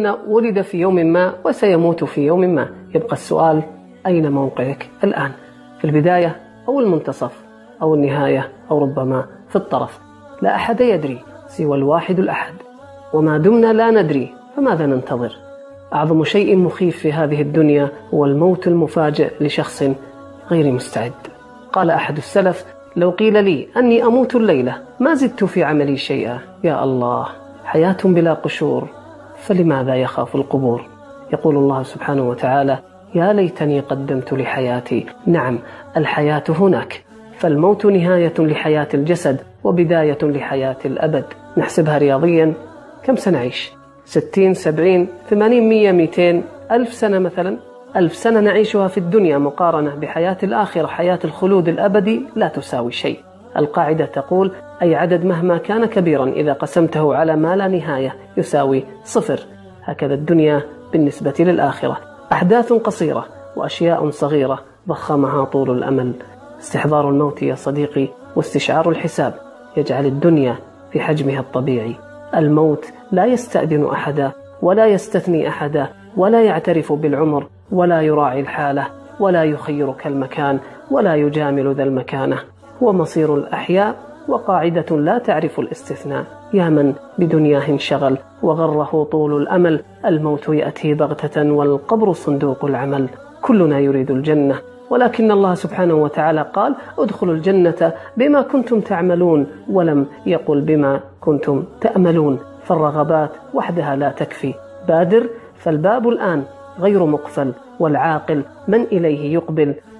منا ولد في يوم ما وسيموت في يوم ما. يبقى السؤال: أين موقعك الآن؟ في البداية أو المنتصف أو النهاية أو ربما في الطرف؟ لا أحد يدري سوى الواحد الأحد، وما دمنا لا ندري فماذا ننتظر؟ أعظم شيء مخيف في هذه الدنيا هو الموت المفاجئ لشخص غير مستعد. قال أحد السلف: لو قيل لي أني أموت الليلة ما زدت في عملي شيئا. يا الله، حياة بلا قشور، فلماذا يخاف القبور؟ يقول الله سبحانه وتعالى: يا ليتني قدمت لحياتي. نعم، الحياة هناك، فالموت نهاية لحياة الجسد وبداية لحياة الأبد. نحسبها رياضيا: كم سنعيش؟ 60 70 80 100 200 ألف سنة مثلا. 1000 سنة نعيشها في الدنيا مقارنة بحياة الآخرة، حياة الخلود الأبدي، لا تساوي شيء. القاعدة تقول: أي عدد مهما كان كبيرا إذا قسمته على ما لا نهاية يساوي 0. هكذا الدنيا بالنسبة للآخرة، أحداث قصيرة وأشياء صغيرة ضخمها طول الأمل. استحضار الموت يا صديقي واستشعار الحساب يجعل الدنيا في حجمها الطبيعي. الموت لا يستأذن أحدا ولا يستثني أحدا ولا يعترف بالعمر ولا يراعي الحالة ولا يخيرك المكان ولا يجامل ذا المكانة. هو مصير الأحياء وقاعدة لا تعرف الاستثناء. يا من بدنياه انشغل وغره طول الأمل، الموت يأتي بغتة والقبر صندوق العمل. كلنا يريد الجنة، ولكن الله سبحانه وتعالى قال: ادخلوا الجنة بما كنتم تعملون، ولم يقل بما كنتم تأملون. فالرغبات وحدها لا تكفي. بادر، فالباب الآن غير مقفل، والعاقل من إليه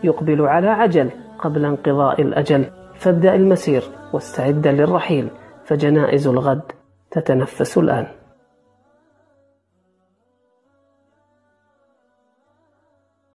يقبل على عجل قبل انقضاء الأجل. فابدأ المسير واستعد للرحيل، فجنائز الغد تتنفس الآن.